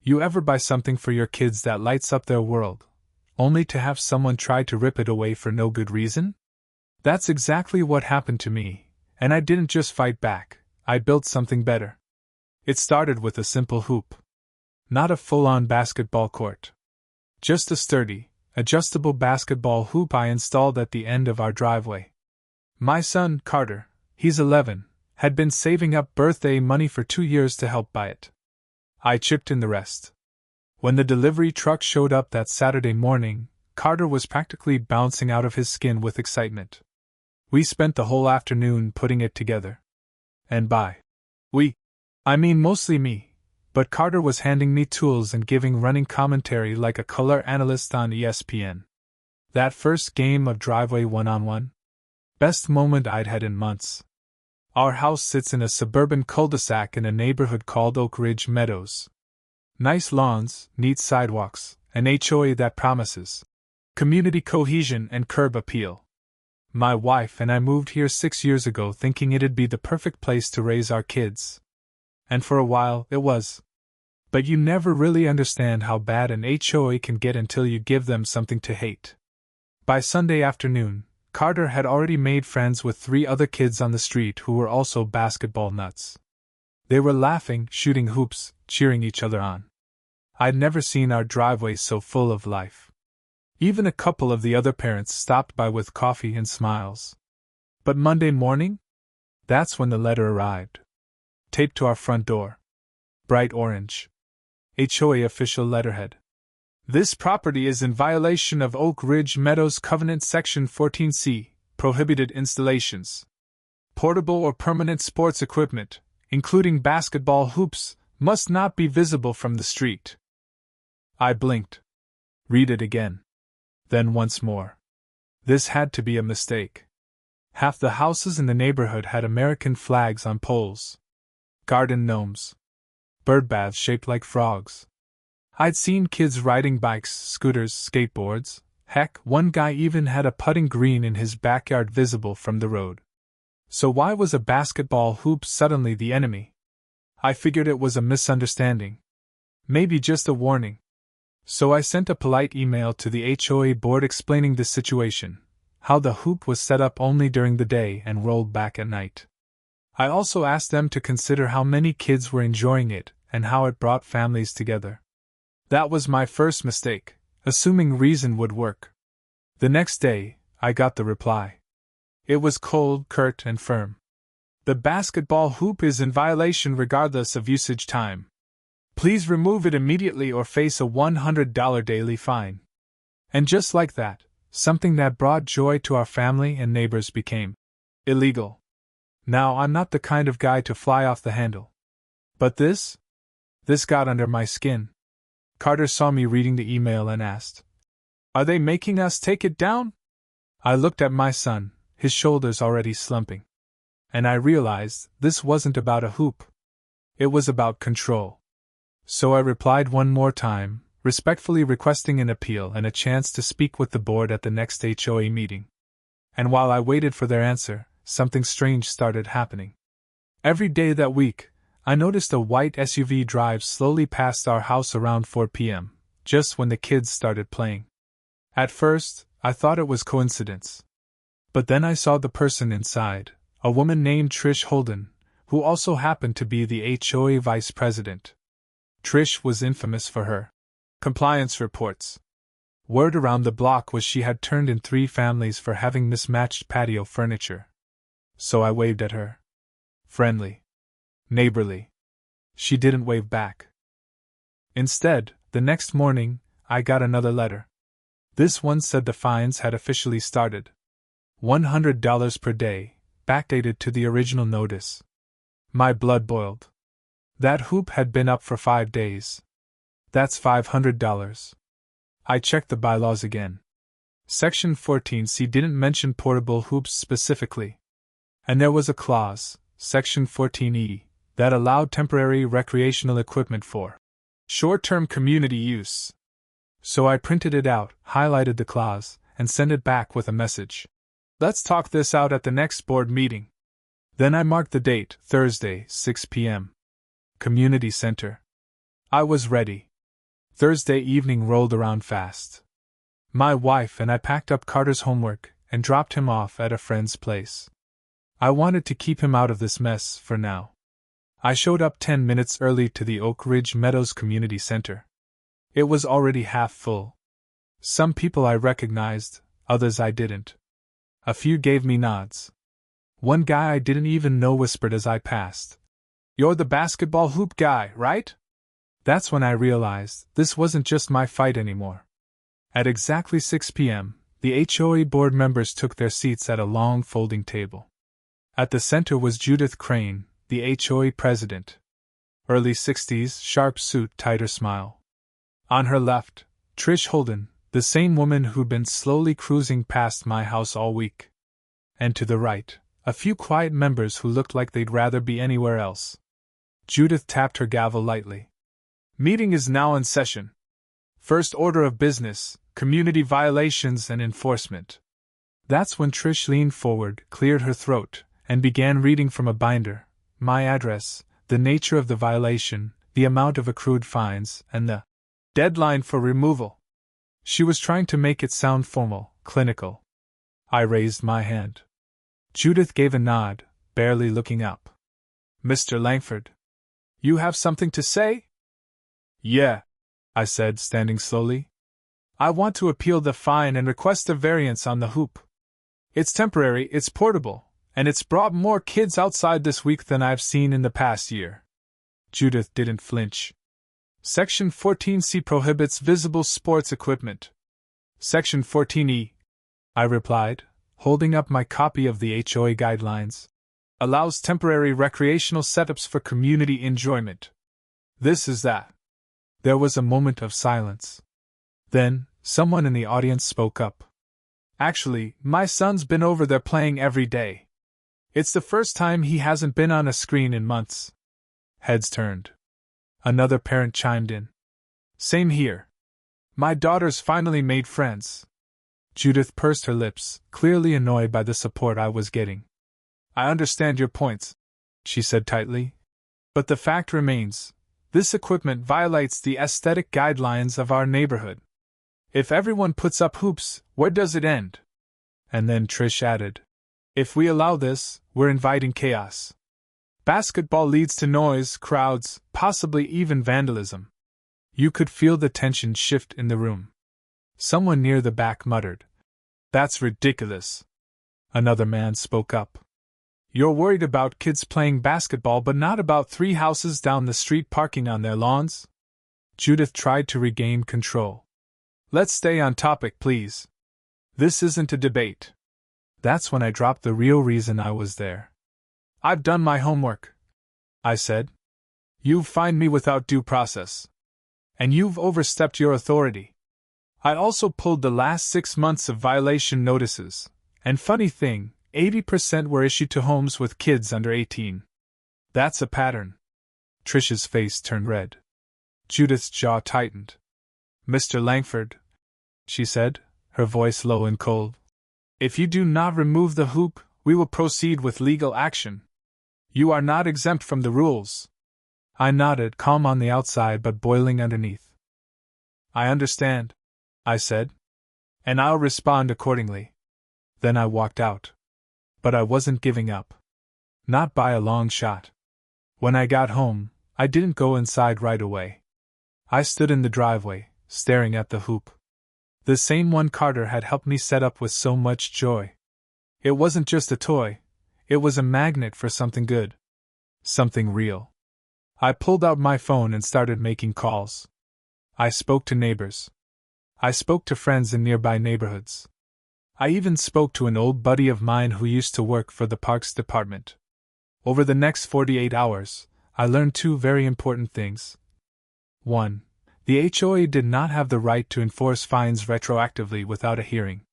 You ever buy something for your kids that lights up their world, only to have someone try to rip it away for no good reason? That's exactly what happened to me, and I didn't just fight back, I built something better. It started with a simple hoop. Not a full-on basketball court. Just a sturdy, adjustable basketball hoop I installed at the end of our driveway. My son, Carter, he's 11, had been saving up birthday money for 2 years to help buy it. I chipped in the rest. When the delivery truck showed up that Saturday morning, Carter was practically bouncing out of his skin with excitement. We spent the whole afternoon putting it together. And I mean mostly me, but Carter was handing me tools and giving running commentary like a color analyst on ESPN. That first game of driveway one-on-one? Best moment I'd had in months. Our house sits in a suburban cul-de-sac in a neighborhood called Oak Ridge Meadows. Nice lawns, neat sidewalks, an HOA that promises community cohesion and curb appeal. My wife and I moved here 6 years ago thinking it'd be the perfect place to raise our kids. And for a while, it was. But you never really understand how bad an HOA can get until you give them something to hate. By Sunday afternoon, Carter had already made friends with 3 other kids on the street who were also basketball nuts. They were laughing, shooting hoops, cheering each other on. I'd never seen our driveway so full of life. Even a couple of the other parents stopped by with coffee and smiles. But Monday morning? That's when the letter arrived. Taped to our front door. Bright orange. HOA official letterhead. This property is in violation of Oak Ridge Meadows Covenant Section 14C, prohibited installations. Portable or permanent sports equipment, including basketball hoops, must not be visible from the street. I blinked. Read it again. Then once more. This had to be a mistake. Half the houses in the neighborhood had American flags on poles. Garden gnomes. Bird baths shaped like frogs. I'd seen kids riding bikes, scooters, skateboards. Heck, one guy even had a putting green in his backyard visible from the road. So why was a basketball hoop suddenly the enemy? I figured it was a misunderstanding. Maybe just a warning. So I sent a polite email to the HOA board explaining the situation, how the hoop was set up only during the day and rolled back at night. I also asked them to consider how many kids were enjoying it and how it brought families together. That was my first mistake, assuming reason would work. The next day, I got the reply. It was cold, curt, and firm. The basketball hoop is in violation regardless of usage time. Please remove it immediately or face a $100 daily fine. And just like that, something that brought joy to our family and neighbors became illegal. Now, I'm not the kind of guy to fly off the handle. But this got under my skin. Carter saw me reading the email and asked, "Are they making us take it down?" I looked at my son, his shoulders already slumping. And I realized this wasn't about a hoop. It was about control. So I replied one more time, respectfully requesting an appeal and a chance to speak with the board at the next HOA meeting. And while I waited for their answer, something strange started happening. Every day that week, I noticed a white SUV drive slowly past our house around 4 p.m., just when the kids started playing. At first, I thought it was coincidence. But then I saw the person inside, a woman named Trish Holden, who also happened to be the HOA vice president. Trish was infamous for her compliance reports. Word around the block was she had turned in 3 families for having mismatched patio furniture. So I waved at her. Friendly. Neighborly. She didn't wave back. Instead, the next morning, I got another letter. This one said the fines had officially started. $100 per day, backdated to the original notice. My blood boiled. That hoop had been up for 5 days. That's $500. I checked the bylaws again. Section 14C didn't mention portable hoops specifically. And there was a clause, Section 14E, that allowed temporary recreational equipment for short-term community use. So I printed it out, highlighted the clause, and sent it back with a message. Let's talk this out at the next board meeting. Then I marked the date, Thursday, 6 p.m. Community Center. I was ready. Thursday evening rolled around fast. My wife and I packed up Carter's homework and dropped him off at a friend's place. I wanted to keep him out of this mess for now. I showed up 10 minutes early to the Oak Ridge Meadows Community Center. It was already half full. Some people I recognized, others I didn't. A few gave me nods. One guy I didn't even know whispered as I passed, "You're the basketball hoop guy, right?" That's when I realized this wasn't just my fight anymore. At exactly 6 p.m., the HOA board members took their seats at a long folding table. At the center was Judith Crane, the HOA president. Early 60s, sharp suit, tighter smile. On her left, Trish Holden, the same woman who'd been slowly cruising past my house all week. And to the right, a few quiet members who looked like they'd rather be anywhere else. Judith tapped her gavel lightly. "Meeting is now in session. First order of business, community violations and enforcement." That's when Trish leaned forward, cleared her throat, and began reading from a binder: my address, the nature of the violation, the amount of accrued fines, and the deadline for removal. She was trying to make it sound formal, clinical. I raised my hand. Judith gave a nod, barely looking up. "Mr. Langford, you have something to say?" "Yeah," I said, standing slowly. "I want to appeal the fine and request a variance on the hoop. It's temporary, it's portable, and it's brought more kids outside this week than I've seen in the past year." Judith didn't flinch. "Section 14C prohibits visible sports equipment." "Section 14E," I replied, holding up my copy of the HOA guidelines, "allows temporary recreational setups for community enjoyment. This is that." There was a moment of silence. Then, someone in the audience spoke up. "Actually, my son's been over there playing every day. It's the first time he hasn't been on a screen in months." Heads turned. Another parent chimed in. "Same here. My daughter's finally made friends." Judith pursed her lips, clearly annoyed by the support I was getting. "I understand your points," she said tightly. "But the fact remains, this equipment violates the aesthetic guidelines of our neighborhood. If everyone puts up hoops, where does it end?" And then Trish added, "If we allow this, we're inviting chaos. Basketball leads to noise, crowds, possibly even vandalism." You could feel the tension shift in the room. Someone near the back muttered, "That's ridiculous." Another man spoke up. "You're worried about kids playing basketball but not about 3 houses down the street parking on their lawns?" Judith tried to regain control. "Let's stay on topic, please. This isn't a debate." That's when I dropped the real reason I was there. "I've done my homework," I said. "You've fined me without due process. And you've overstepped your authority. I also pulled the last 6 months of violation notices, and funny thing, 80% were issued to homes with kids under 18. That's a pattern." Trish's face turned red. Judith's jaw tightened. "Mr. Langford," she said, her voice low and cold, "if you do not remove the hoop, we will proceed with legal action. You are not exempt from the rules." I nodded, calm on the outside but boiling underneath. "I understand," I said, "and I'll respond accordingly." Then I walked out. But I wasn't giving up. Not by a long shot. When I got home, I didn't go inside right away. I stood in the driveway, staring at the hoop. The same one Carter had helped me set up with so much joy. It wasn't just a toy, it was a magnet for something good. Something real. I pulled out my phone and started making calls. I spoke to neighbors. I spoke to friends in nearby neighborhoods. I even spoke to an old buddy of mine who used to work for the Parks Department. Over the next 48 hours, I learned 2 very important things. 1. The HOA did not have the right to enforce fines retroactively without a hearing.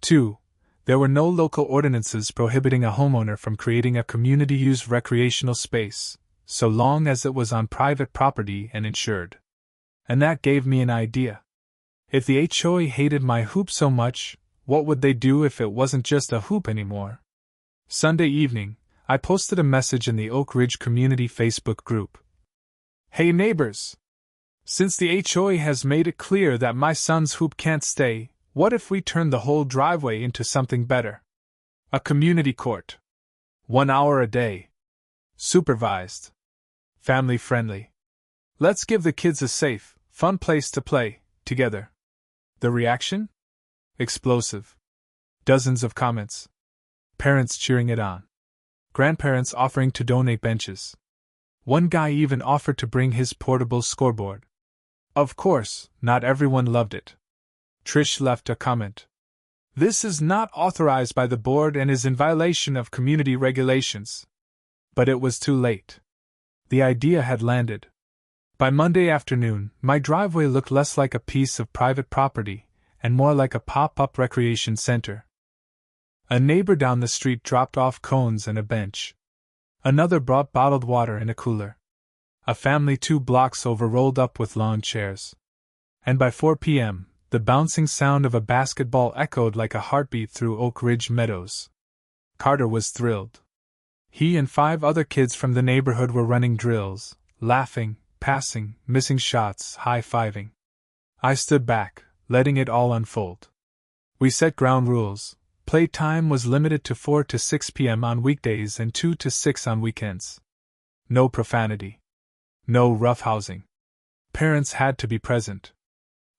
2. There were no local ordinances prohibiting a homeowner from creating a community-use recreational space, so long as it was on private property and insured. And that gave me an idea. If the HOA hated my hoop so much, what would they do if it wasn't just a hoop anymore? Sunday evening, I posted a message in the Oak Ridge Community Facebook group. "Hey neighbors! Since the HOA has made it clear that my son's hoop can't stay, what if we turn the whole driveway into something better? A community court. 1 hour a day. Supervised. Family friendly. Let's give the kids a safe, fun place to play, together. The reaction? Explosive. Dozens of comments. Parents cheering it on. Grandparents offering to donate benches. One guy even offered to bring his portable scoreboard. Of course, not everyone loved it. Trish left a comment. This is not authorized by the board and is in violation of community regulations. But it was too late. The idea had landed. By Monday afternoon, my driveway looked less like a piece of private property and more like a pop-up recreation center. A neighbor down the street dropped off cones and a bench. Another brought bottled water in a cooler. A family 2 blocks over rolled up with lawn chairs. And by 4 p.m., the bouncing sound of a basketball echoed like a heartbeat through Oak Ridge Meadows. Carter was thrilled. He and 5 other kids from the neighborhood were running drills, laughing, passing, missing shots, high-fiving. I stood back, letting it all unfold. We set ground rules. Playtime was limited to 4 to 6 p.m. on weekdays and 2 to 6 on weekends. No profanity. No roughhousing. Parents had to be present.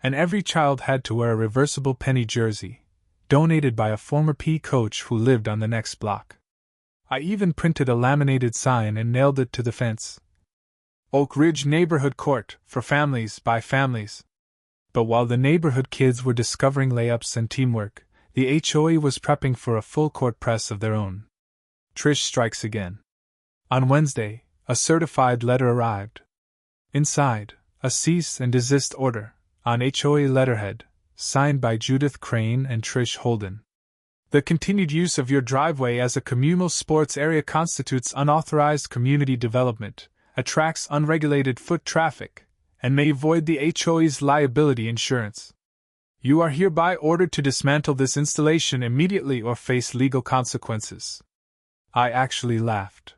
And every child had to wear a reversible penny jersey, donated by a former PE coach who lived on the next block. I even printed a laminated sign and nailed it to the fence. Oak Ridge Neighborhood Court, for families by families. But while the neighborhood kids were discovering layups and teamwork, the HOA was prepping for a full-court press of their own. Trish strikes again. On Wednesday, a certified letter arrived. Inside, a cease and desist order, on HOA letterhead, signed by Judith Crane and Trish Holden. The continued use of your driveway as a communal sports area constitutes unauthorized community development, attracts unregulated foot traffic, and may void the HOA's liability insurance. You are hereby ordered to dismantle this installation immediately or face legal consequences. I actually laughed.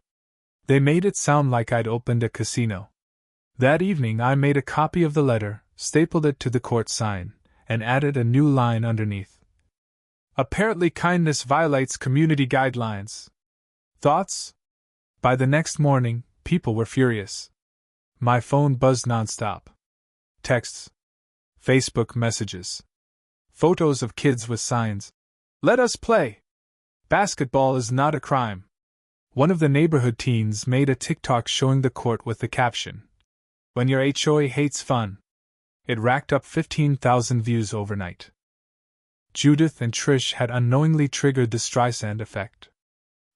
They made it sound like I'd opened a casino. That evening I made a copy of the letter, stapled it to the court sign, and added a new line underneath. Apparently kindness violates community guidelines. Thoughts? By the next morning, people were furious. My phone buzzed nonstop. Texts. Facebook messages. Photos of kids with signs. Let us play. Basketball is not a crime. One of the neighborhood teens made a TikTok showing the court with the caption, "When your HOA hates fun." It racked up 15,000 views overnight. Judith and Trish had unknowingly triggered the Streisand effect.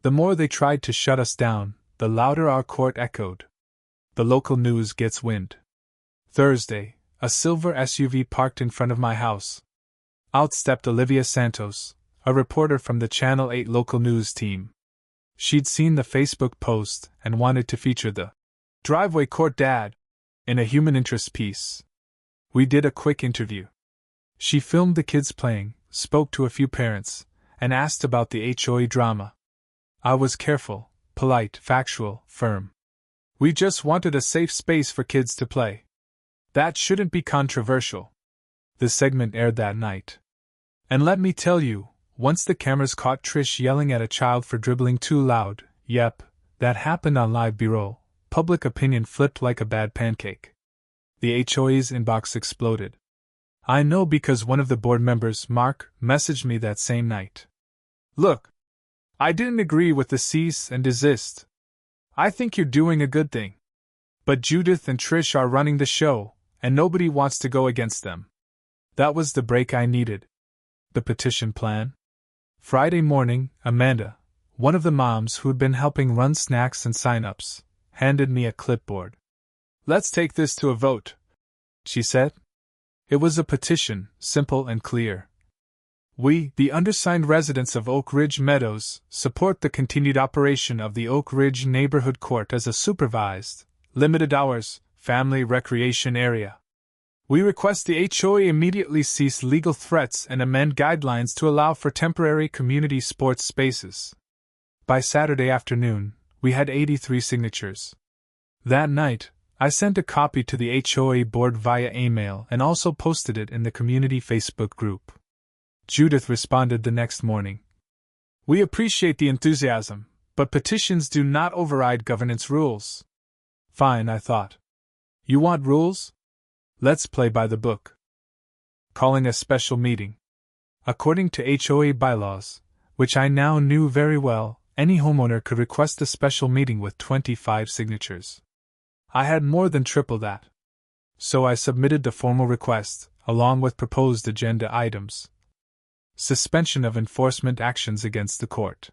The more they tried to shut us down, the louder our court echoed. The local news gets wind. Thursday, a silver SUV parked in front of my house. Out stepped Olivia Santos, a reporter from the Channel 8 local news team. She'd seen the Facebook post and wanted to feature the driveway court dad in a human interest piece. We did a quick interview. She filmed the kids playing, spoke to a few parents, and asked about the HOA drama. I was careful, polite, factual, firm. We just wanted a safe space for kids to play. That shouldn't be controversial. The segment aired that night. And let me tell you, once the cameras caught Trish yelling at a child for dribbling too loud, yep, that happened on Live B-roll, public opinion flipped like a bad pancake. The HOA's inbox exploded. I know because one of the board members, Mark, messaged me that same night. Look, I didn't agree with the cease and desist. I think you're doing a good thing. But Judith and Trish are running the show, and nobody wants to go against them. That was the break I needed. The petition plan? Friday morning, Amanda, one of the moms who'd been helping run snacks and sign-ups, handed me a clipboard. Let's take this to a vote, she said. It was a petition, simple and clear. We, the undersigned residents of Oak Ridge Meadows, support the continued operation of the Oak Ridge Neighborhood Court as a supervised, limited-hours, family recreation area. We request the HOA immediately cease legal threats and amend guidelines to allow for temporary community sports spaces. By Saturday afternoon, we had 83 signatures. That night, I sent a copy to the HOA board via email and also posted it in the community Facebook group. Judith responded the next morning. We appreciate the enthusiasm, but petitions do not override governance rules. Fine, I thought. You want rules? Let's play by the book. Calling a special meeting. According to HOA bylaws, which I now knew very well, any homeowner could request a special meeting with 25 signatures. I had more than triple that. So I submitted the formal request, along with proposed agenda items. Suspension of enforcement actions against the court.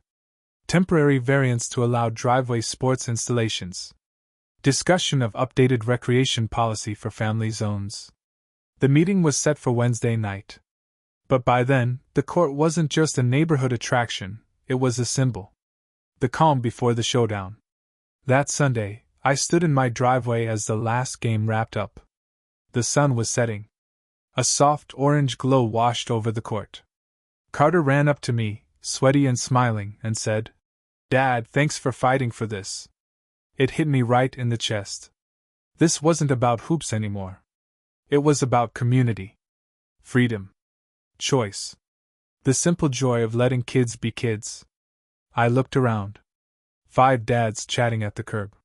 Temporary variance to allow driveway sports installations. Discussion of updated recreation policy for family zones. The meeting was set for Wednesday night. But by then, the court wasn't just a neighborhood attraction, it was a symbol. The calm before the showdown. That Sunday, I stood in my driveway as the last game wrapped up. The sun was setting. A soft orange glow washed over the court. Carter ran up to me, sweaty and smiling, and said, "Dad, thanks for fighting for this." It hit me right in the chest. This wasn't about hoops anymore. It was about community. Freedom. Choice. The simple joy of letting kids be kids. I looked around. 5 dads chatting at the curb.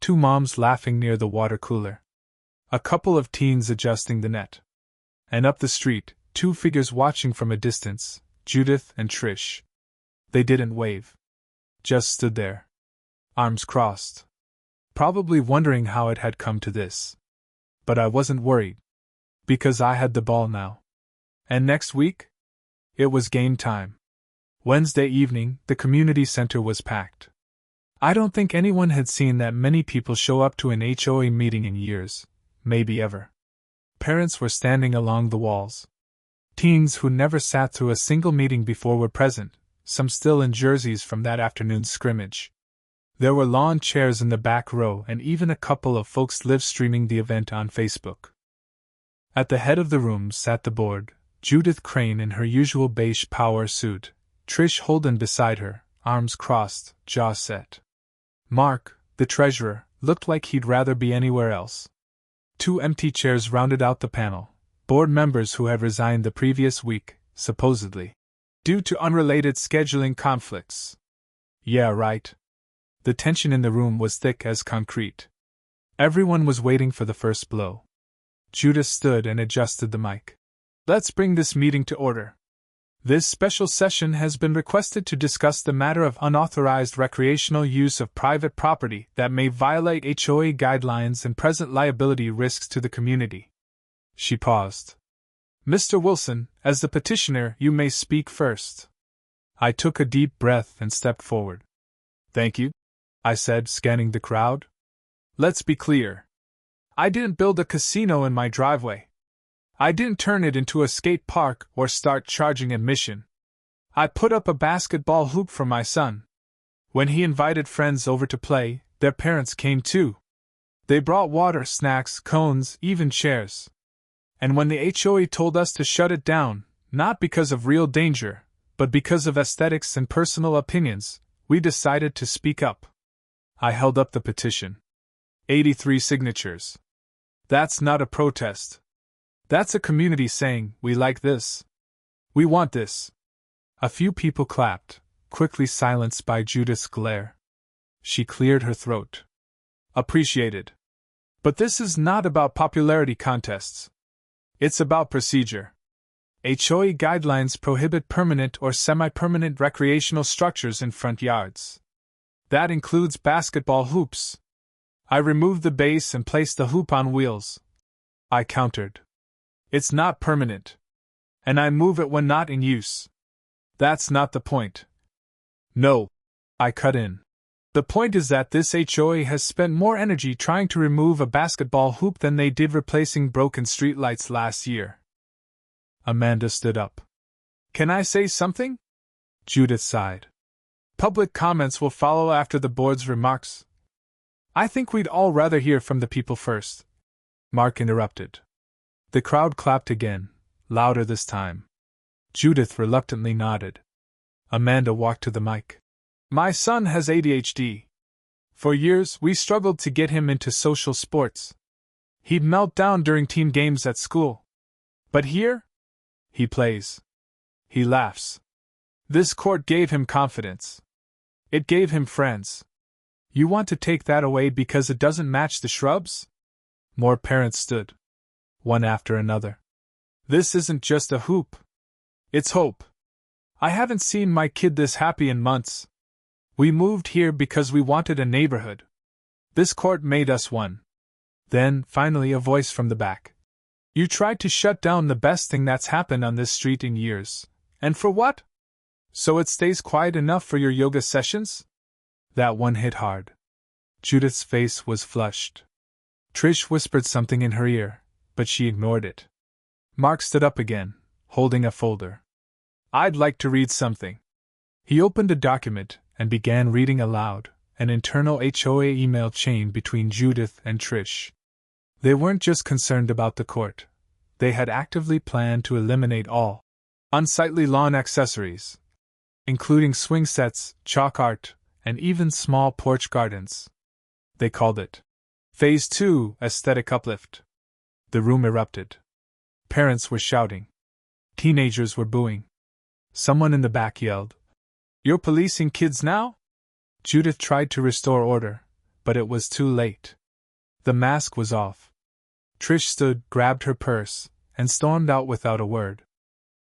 2 moms laughing near the water cooler. A couple of teens adjusting the net. And up the street, 2 figures watching from a distance, Judith and Trish. They didn't wave. Just stood there. Arms crossed. Probably wondering how it had come to this. But I wasn't worried. Because I had the ball now. And next week? It was game time. Wednesday evening, the community center was packed. I don't think anyone had seen that many people show up to an HOA meeting in years, maybe ever. Parents were standing along the walls. Teens who never sat through a single meeting before were present, some still in jerseys from that afternoon's scrimmage. There were lawn chairs in the back row and even a couple of folks live streaming the event on Facebook. At the head of the room sat the board, Judith Crane in her usual beige power suit, Trish Holden beside her, arms crossed, jaw set. Mark, the treasurer, looked like he'd rather be anywhere else. 2 empty chairs rounded out the panel, board members who had resigned the previous week, supposedly due to unrelated scheduling conflicts. Yeah, right. The tension in the room was thick as concrete. Everyone was waiting for the first blow. Judith stood and adjusted the mic. Let's bring this meeting to order. This special session has been requested to discuss the matter of unauthorized recreational use of private property that may violate HOA guidelines and present liability risks to the community. She paused. Mr. Wilson, as the petitioner, you may speak first. I took a deep breath and stepped forward. Thank you, I said, scanning the crowd. Let's be clear. I didn't build a casino in my driveway. I didn't turn it into a skate park or start charging admission. I put up a basketball hoop for my son. When he invited friends over to play, their parents came too. They brought water, snacks, cones, even chairs. And when the HOA told us to shut it down, not because of real danger, but because of aesthetics and personal opinions, we decided to speak up. I held up the petition. 83 signatures. That's not a protest. That's a community saying, we like this. We want this. A few people clapped, quickly silenced by Judith's glare. She cleared her throat. Appreciated. But this is not about popularity contests. It's about procedure. HOA guidelines prohibit permanent or semi-permanent recreational structures in front yards. That includes basketball hoops. I removed the base and placed the hoop on wheels. I countered. It's not permanent. And I move it when not in use. That's not the point. No. I cut in. The point is that this HOA has spent more energy trying to remove a basketball hoop than they did replacing broken streetlights last year. Amanda stood up. Can I say something? Judith sighed. Public comments will follow after the board's remarks. I think we'd all rather hear from the people first. Mark interrupted. The crowd clapped again, louder this time. Judith reluctantly nodded. Amanda walked to the mic. My son has ADHD. For years, we struggled to get him into social sports. He'd melt down during team games at school. But here? He plays. He laughs. This court gave him confidence. It gave him friends. You want to take that away because it doesn't match the shrubs? More parents stood. One after another. This isn't just a hoop. It's hope. I haven't seen my kid this happy in months. We moved here because we wanted a neighborhood. This court made us one. Then, finally, a voice from the back. You tried to shut down the best thing that's happened on this street in years. And for what? So it stays quiet enough for your yoga sessions? That one hit hard. Judith's face was flushed. Trish whispered something in her ear, but she ignored it. Mark stood up again, holding a folder. I'd like to read something. He opened a document and began reading aloud, an internal HOA email chain between Judith and Trish. They weren't just concerned about the court. They had actively planned to eliminate all unsightly lawn accessories, including swing sets, chalk art, and even small porch gardens. They called it Phase 2 Aesthetic Uplift. The room erupted. Parents were shouting. Teenagers were booing. Someone in the back yelled, "You're policing kids now?" Judith tried to restore order, but it was too late. The mask was off. Trish stood, grabbed her purse, and stormed out without a word.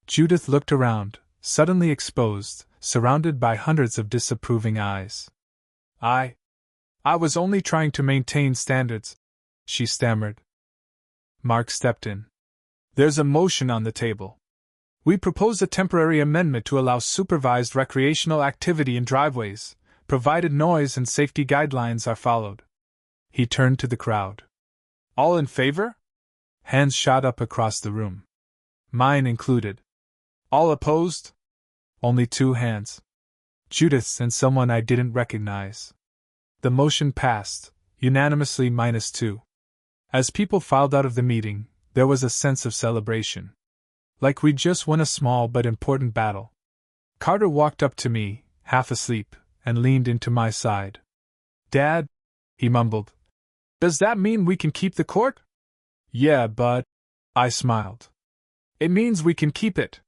Judith looked around, suddenly exposed, surrounded by hundreds of disapproving eyes. I was only trying to maintain standards," she stammered. Mark stepped in. "There's a motion on the table. We propose a temporary amendment to allow supervised recreational activity in driveways, provided noise and safety guidelines are followed." He turned to the crowd. "All in favor?" Hands shot up across the room. Mine included. "All opposed?" Only 2 hands. Judith's and someone I didn't recognize. The motion passed, unanimously -2. As people filed out of the meeting, there was a sense of celebration. Like we'd just won a small but important battle. Carter walked up to me, half asleep, and leaned into my side. "Dad," he mumbled, "does that mean we can keep the court?" "Yeah, but," I smiled. "It means we can keep it."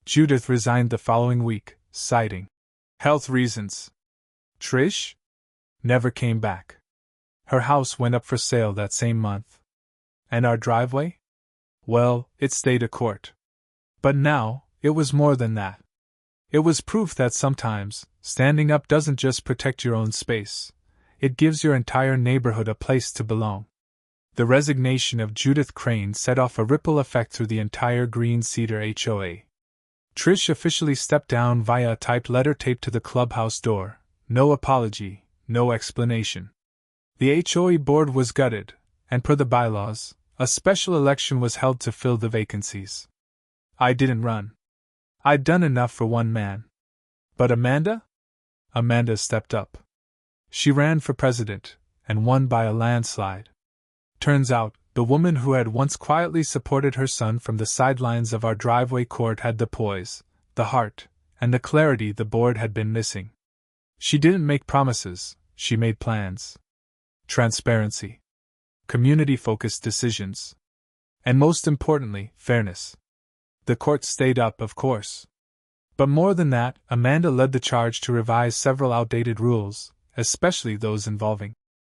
Judith resigned the following week, citing health reasons. Trish never came back. Her house went up for sale that same month. And our driveway? Well, it stayed a court. But now, it was more than that. It was proof that sometimes, standing up doesn't just protect your own space, it gives your entire neighborhood a place to belong. The resignation of Judith Crane set off a ripple effect through the entire Green Cedar HOA. Trish officially stepped down via a typed letter taped to the clubhouse door. No apology, no explanation. The HOA board was gutted, and per the bylaws, a special election was held to fill the vacancies. I didn't run. I'd done enough for one man. But Amanda? Amanda stepped up. She ran for president, and won by a landslide. Turns out, the woman who had once quietly supported her son from the sidelines of our driveway court had the poise, the heart, and the clarity the board had been missing. She didn't make promises, she made plans. Transparency. Community-focused decisions. And most importantly, fairness. The court stayed up, of course. But more than that, Amanda led the charge to revise several outdated rules, especially those involving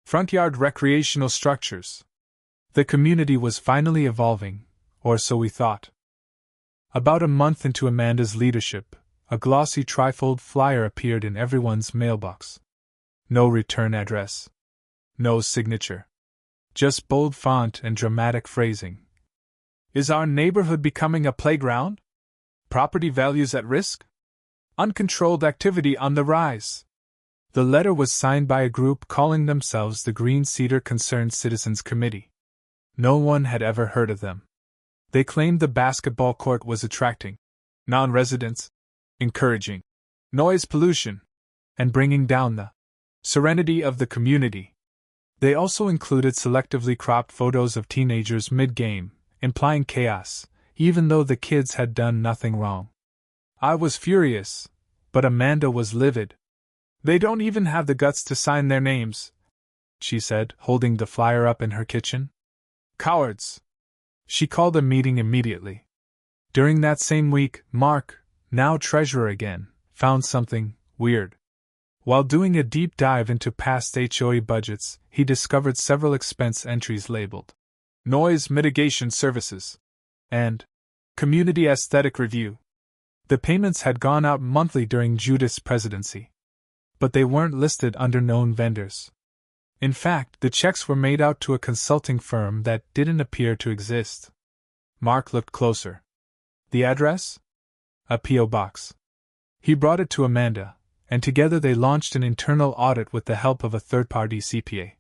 front yard recreational structures. The community was finally evolving, or so we thought. About a month into Amanda's leadership, a glossy trifold flyer appeared in everyone's mailbox. No return address. No signature. Just bold font and dramatic phrasing. Is our neighborhood becoming a playground? Property values at risk? Uncontrolled activity on the rise. The letter was signed by a group calling themselves the Green Cedar Concerned Citizens Committee. No one had ever heard of them. They claimed the basketball court was attracting non-residents, encouraging noise pollution, and bringing down the serenity of the community. They also included selectively cropped photos of teenagers mid-game, implying chaos, even though the kids had done nothing wrong. I was furious, but Amanda was livid. They don't even have the guts to sign their names, she said, holding the flyer up in her kitchen. Cowards! She called a meeting immediately. During that same week, Mark, now treasurer again, found something weird. While doing a deep dive into past HOA budgets, he discovered several expense entries labeled Noise Mitigation Services and Community Aesthetic Review. The payments had gone out monthly during Judith's presidency, but they weren't listed under known vendors. In fact, the checks were made out to a consulting firm that didn't appear to exist. Mark looked closer. The address? A P.O. box. He brought it to Amanda, and together they launched an internal audit with the help of a third-party CPA.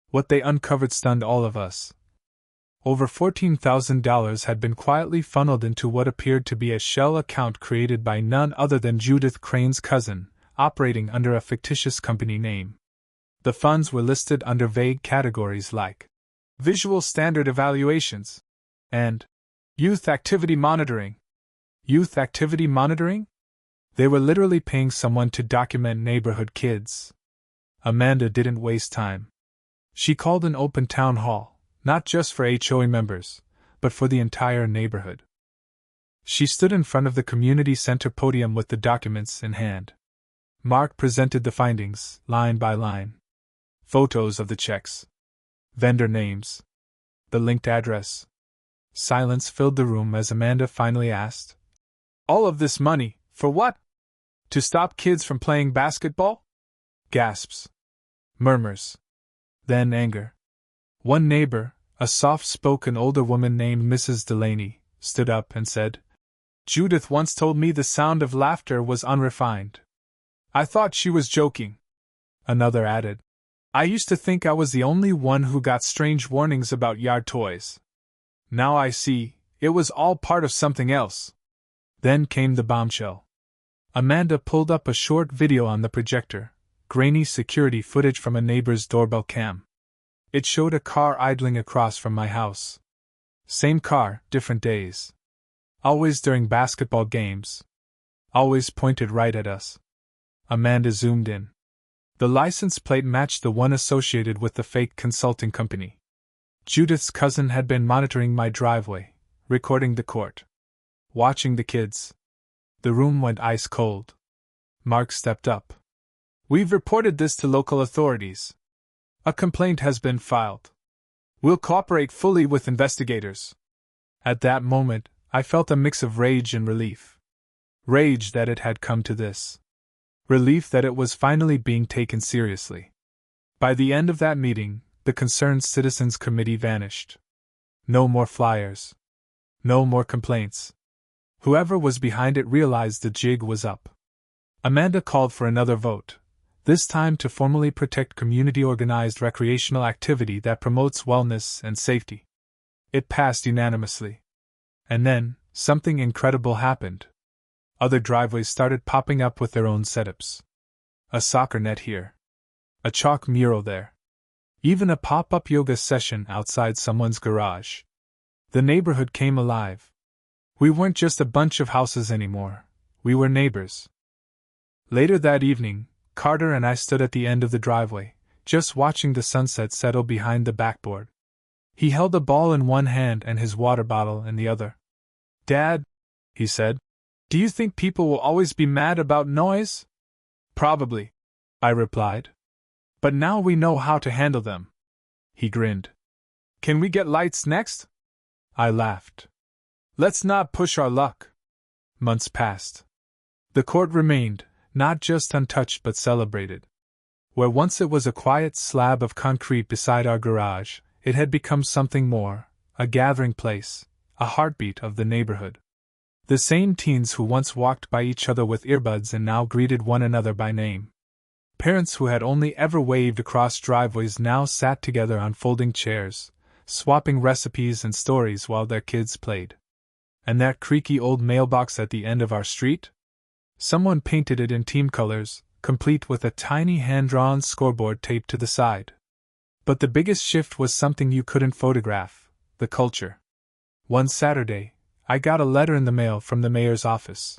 What they uncovered stunned all of us. Over $14,000 had been quietly funneled into what appeared to be a shell account created by none other than Judith Crane's cousin, operating under a fictitious company name. The funds were listed under vague categories like Visual Standard Evaluations and Youth Activity Monitoring. Youth Activity Monitoring? They were literally paying someone to document neighborhood kids. Amanda didn't waste time. She called an open town hall, not just for HOA members, but for the entire neighborhood. She stood in front of the community center podium with the documents in hand. Mark presented the findings, line by line. Photos of the checks. Vendor names. The linked address. Silence filled the room as Amanda finally asked, "All of this money, for what? To stop kids from playing basketball?" Gasps. Murmurs. Then anger. One neighbor, a soft-spoken older woman named Mrs. Delaney, stood up and said, "Judith once told me the sound of laughter was unrefined. I thought she was joking." Another added, "I used to think I was the only one who got strange warnings about yard toys. Now I see, it was all part of something else." Then came the bombshell. Amanda pulled up a short video on the projector, grainy security footage from a neighbor's doorbell cam. It showed a car idling across from my house. Same car, different days. Always during basketball games. Always pointed right at us. Amanda zoomed in. The license plate matched the one associated with the fake consulting company. Judith's cousin had been monitoring my driveway, recording the court, watching the kids. The room went ice cold. Mark stepped up. "We've reported this to local authorities. A complaint has been filed. We'll cooperate fully with investigators." At that moment, I felt a mix of rage and relief. Rage that it had come to this. Relief that it was finally being taken seriously. By the end of that meeting, the Concerned Citizens Committee vanished. No more flyers. No more complaints. Whoever was behind it realized the jig was up. Amanda called for another vote, this time to formally protect community-organized recreational activity that promotes wellness and safety. It passed unanimously. And then, something incredible happened. Other driveways started popping up with their own setups. A soccer net here. A chalk mural there. Even a pop-up yoga session outside someone's garage. The neighborhood came alive. We weren't just a bunch of houses anymore. We were neighbors. Later that evening, Carter and I stood at the end of the driveway, just watching the sunset settle behind the backboard. He held a ball in one hand and his water bottle in the other. "Dad," he said, "do you think people will always be mad about noise?" "Probably," I replied. "But now we know how to handle them." He grinned. "Can we get lights next?" I laughed. "Let's not push our luck." Months passed. The court remained, not just untouched but celebrated. Where once it was a quiet slab of concrete beside our garage, it had become something more, a gathering place, a heartbeat of the neighborhood. The same teens who once walked by each other with earbuds and now greeted one another by name. Parents who had only ever waved across driveways now sat together on folding chairs, swapping recipes and stories while their kids played. And that creaky old mailbox at the end of our street? Someone painted it in team colors, complete with a tiny hand-drawn scoreboard taped to the side. But the biggest shift was something you couldn't photograph: the culture. One Saturday, I got a letter in the mail from the mayor's office.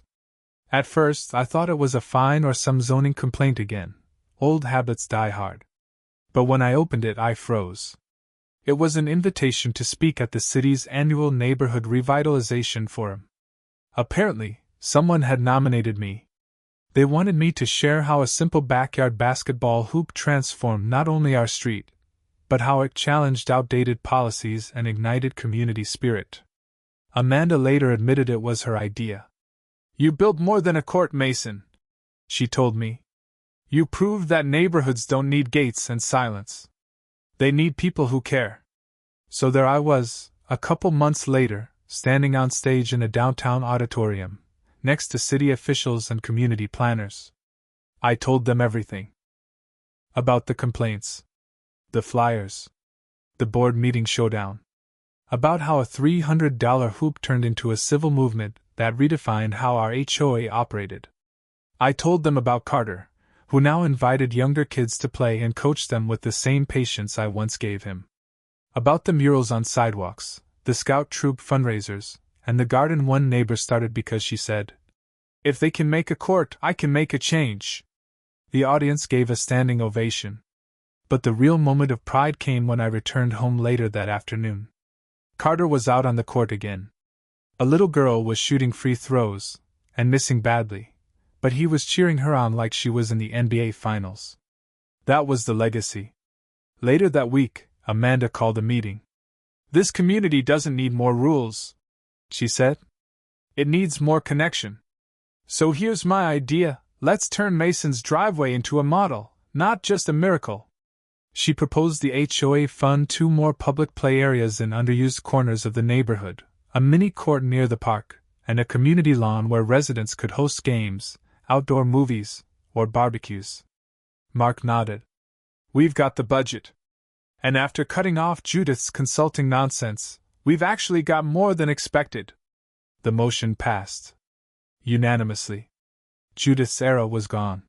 At first, I thought it was a fine or some zoning complaint again, old habits die hard. But when I opened it, I froze. It was an invitation to speak at the city's annual Neighborhood Revitalization Forum. Apparently, someone had nominated me. They wanted me to share how a simple backyard basketball hoop transformed not only our street, but how it challenged outdated policies and ignited community spirit. Amanda later admitted it was her idea. "You built more than a court, Mason," she told me. "You proved that neighborhoods don't need gates and silence. They need people who care." So there I was, a couple months later, standing on stage in a downtown auditorium, next to city officials and community planners. I told them everything. About the complaints, the flyers, the board meeting showdown. About how a $300 hoop turned into a civil movement that redefined how our HOA operated. I told them about Carter, who now invited younger kids to play and coached them with the same patience I once gave him. About the murals on sidewalks, the scout troop fundraisers, and the garden one neighbor started because she said, "If they can make a court, I can make a change." The audience gave a standing ovation. But the real moment of pride came when I returned home later that afternoon. Carter was out on the court again. A little girl was shooting free throws, and missing badly, but he was cheering her on like she was in the NBA Finals. That was the legacy. Later that week, Amanda called a meeting. "This community doesn't need more rules," she said. "It needs more connection. So here's my idea: let's turn Mason's driveway into a model, not just a miracle." She proposed the HOA fund 2 more public play areas in underused corners of the neighborhood, a mini court near the park, and a community lawn where residents could host games, outdoor movies, or barbecues. Mark nodded. "We've got the budget. And after cutting off Judith's consulting nonsense, we've actually got more than expected." The motion passed. Unanimously. Judith's era was gone.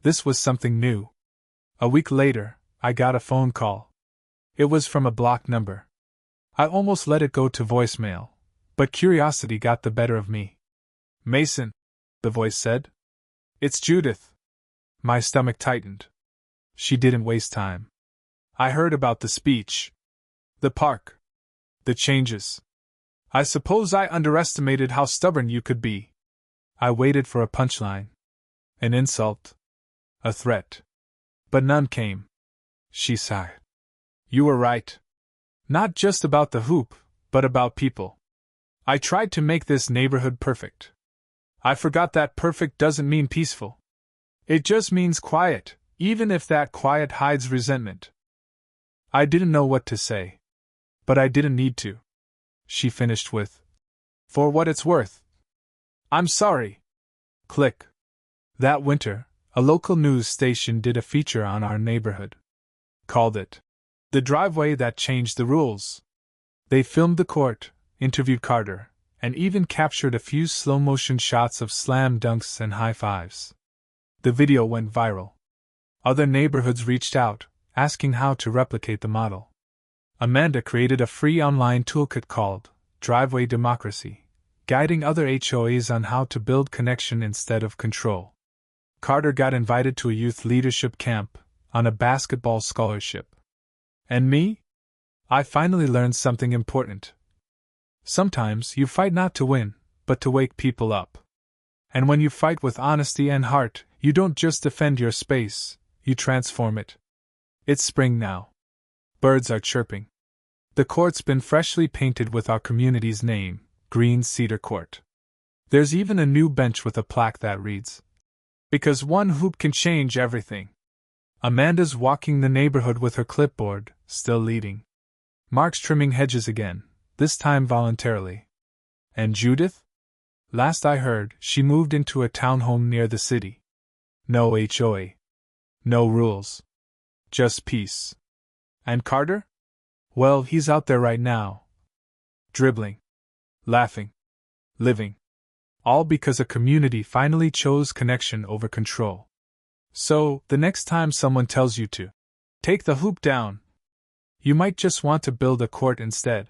This was something new. A week later, I got a phone call. It was from a blocked number. I almost let it go to voicemail, but curiosity got the better of me. "Mason," the voice said. "It's Judith." My stomach tightened. She didn't waste time. "I heard about the speech. The park. The changes. I suppose I underestimated how stubborn you could be." I waited for a punchline. An insult. A threat. But none came. She sighed. "You were right. Not just about the hoop, but about people. I tried to make this neighborhood perfect. I forgot that perfect doesn't mean peaceful. It just means quiet, even if that quiet hides resentment." I didn't know what to say. But I didn't need to. She finished with, "For what it's worth. I'm sorry." Click. That winter, a local news station did a feature on our neighborhood. Called it "The Driveway That Changed the Rules." They filmed the court, interviewed Carter, and even captured a few slow-motion shots of slam dunks and high fives. The video went viral. Other neighborhoods reached out, asking how to replicate the model. Amanda created a free online toolkit called Driveway Democracy, guiding other HOAs on how to build connection instead of control. Carter got invited to a youth leadership camp on a basketball scholarship. And me? I finally learned something important. Sometimes you fight not to win, but to wake people up. And when you fight with honesty and heart, you don't just defend your space, you transform it. It's spring now. Birds are chirping. The court's been freshly painted with our community's name, Green Cedar Court. There's even a new bench with a plaque that reads, "Because one hoop can change everything." Amanda's walking the neighborhood with her clipboard, still leading. Mark's trimming hedges again, this time voluntarily. And Judith? Last I heard, she moved into a townhome near the city. No HOA. No rules. Just peace. And Carter? Well, he's out there right now. Dribbling. Laughing. Living. All because a community finally chose connection over control. So, the next time someone tells you to take the hoop down, you might just want to build a court instead.